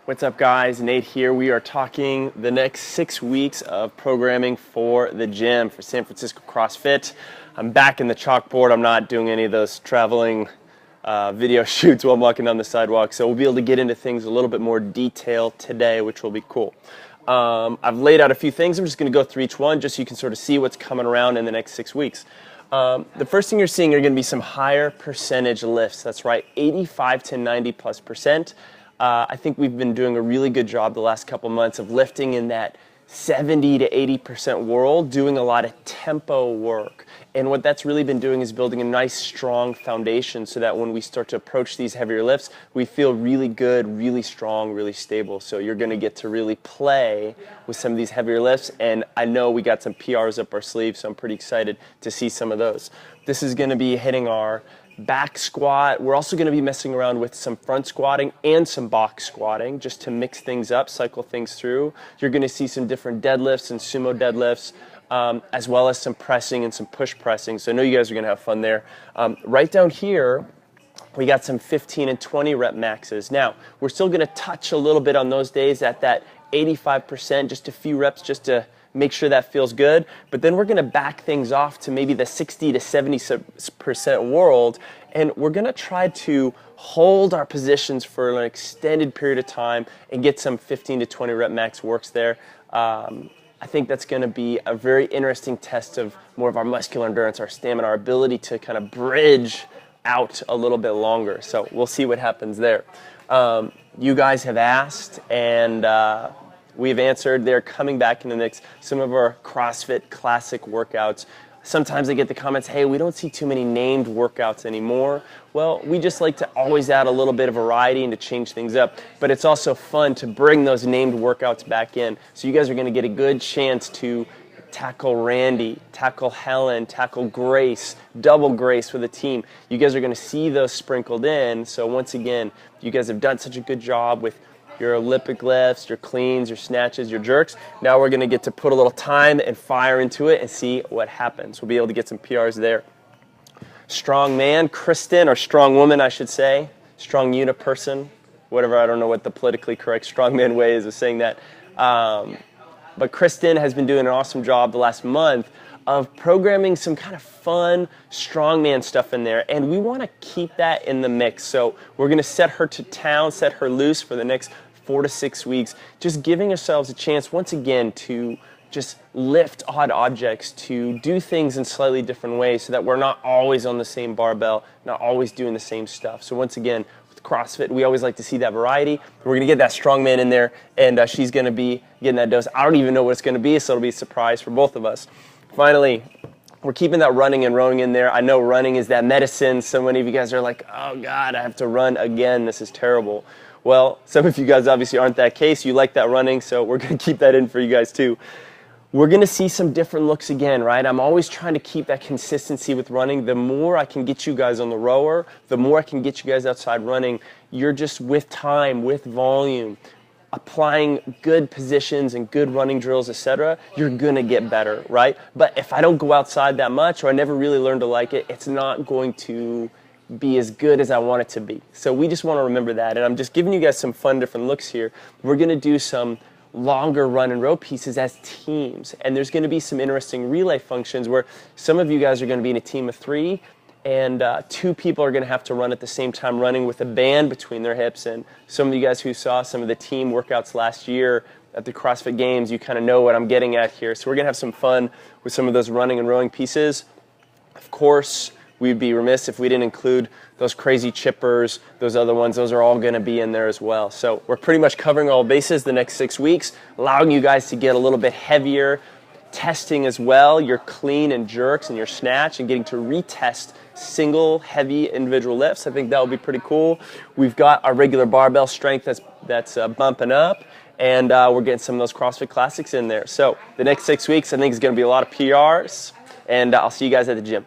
What's up, guys? Nate here. We are talking the next 6 weeks of programming for the gym for San Francisco CrossFit. I'm back in the chalkboard. I'm not doing any of those traveling video shoots while I'm walking down the sidewalk, so we'll be able to get into things a little bit more detail today, which will be cool. I've laid out a few things. I'm just going to go through each one just so you can sort of see what's coming around in the next 6 weeks. The first thing you're seeing are going to be some higher percentage lifts. That's right, 85 to 90+%. I think we've been doing a really good job the last couple months of lifting in that 70 to 80% world, doing a lot of tempo work. And what that's really been doing is building a nice, strong foundation so that when we start to approach these heavier lifts, we feel really good, really strong, really stable. So you're going to get to really play with some of these heavier lifts. And I know we got some PRs up our sleeve, so I'm pretty excited to see some of those. This is going to be hitting our back squat. We're also going to be messing around with some front squatting and some box squatting just to mix things up, cycle things through. You're going to see some different deadlifts and sumo deadlifts, as well as some pressing and some push pressing. So I know you guys are going to have fun there. Right down here, we got some 15 and 20 rep maxes. Now, we're still going to touch a little bit on those days at that 85%, just a few reps just to make sure that feels good, but then we're going to back things off to maybe the 60 to 70% world, and we're going to try to hold our positions for an extended period of time and get some 15 to 20 rep max works there. I think that's going to be a very interesting test of more of our muscular endurance, our stamina, our ability to kind of bridge out a little bit longer. So we'll see what happens there. You guys have asked, and we've answered. They're coming back in the mix. Some of our CrossFit classic workouts. Sometimes I get the comments, hey, we don't see too many named workouts anymore. Well, we just like to always add a little bit of variety and to change things up. But it's also fun to bring those named workouts back in. So you guys are going to get a good chance to tackle Randy, tackle Helen, tackle Grace, double Grace with a team. You guys are going to see those sprinkled in. So once again, you guys have done such a good job with your Olympic lifts, your cleans, your snatches, your jerks. Now we're going to get to put a little time and fire into it and see what happens. We'll be able to get some PRs there. Strong man, Kristen, or strong woman, I should say. Strong unit person, whatever. I don't know what the politically correct strongman way is of saying that. But Kristen has been doing an awesome job the last month of programming some kind of fun strongman stuff in there, and we want to keep that in the mix. So we're going to set her to town, set her loose for the next 4 to 6 weeks, just giving ourselves a chance once again to just lift odd objects, to do things in slightly different ways so that we're not always on the same barbell, not always doing the same stuff. So once again, with CrossFit, we always like to see that variety. We're going to get that strongman in there, and she's going to be getting that dose. I don't even know what it's going to be, so it'll be a surprise for both of us. Finally, we're keeping that running and rowing in there. I know running is that medicine. So many of you guys are like, oh God, I have to run again. This is terrible. Well, some of you guys obviously aren't that case. You like that running, so we're going to keep that in for you guys too. We're going to see some different looks again, right? I'm always trying to keep that consistency with running. The more I can get you guys on the rower, the more I can get you guys outside running. You're just with time, with volume, applying good positions and good running drills, etc., you're going to get better, right? But if I don't go outside that much, or I never really learn to like it, it's not going to be as good as I want it to be. So we just want to remember that. And I'm just giving you guys some fun different looks here. We're going to do some longer run and row pieces as teams. And there's going to be some interesting relay functions where some of you guys are going to be in a team of 3, and 2 people are going to have to run at the same time, running with a band between their hips. And some of you guys who saw some of the team workouts last year at the CrossFit Games, you kind of know what I'm getting at here. So we're going to have some fun with some of those running and rowing pieces. Of course, we'd be remiss if we didn't include those crazy chippers, those other ones. Those are all going to be in there as well. So we're pretty much covering all bases the next 6 weeks, allowing you guys to get a little bit heavier, testing as well your clean and jerks and your snatch, and getting to retest single heavy individual lifts. I think that will be pretty cool. We've got our regular barbell strength that's bumping up, and we're getting some of those CrossFit classics in there. So the next 6 weeks I think is going to be a lot of PRs, and I'll see you guys at the gym.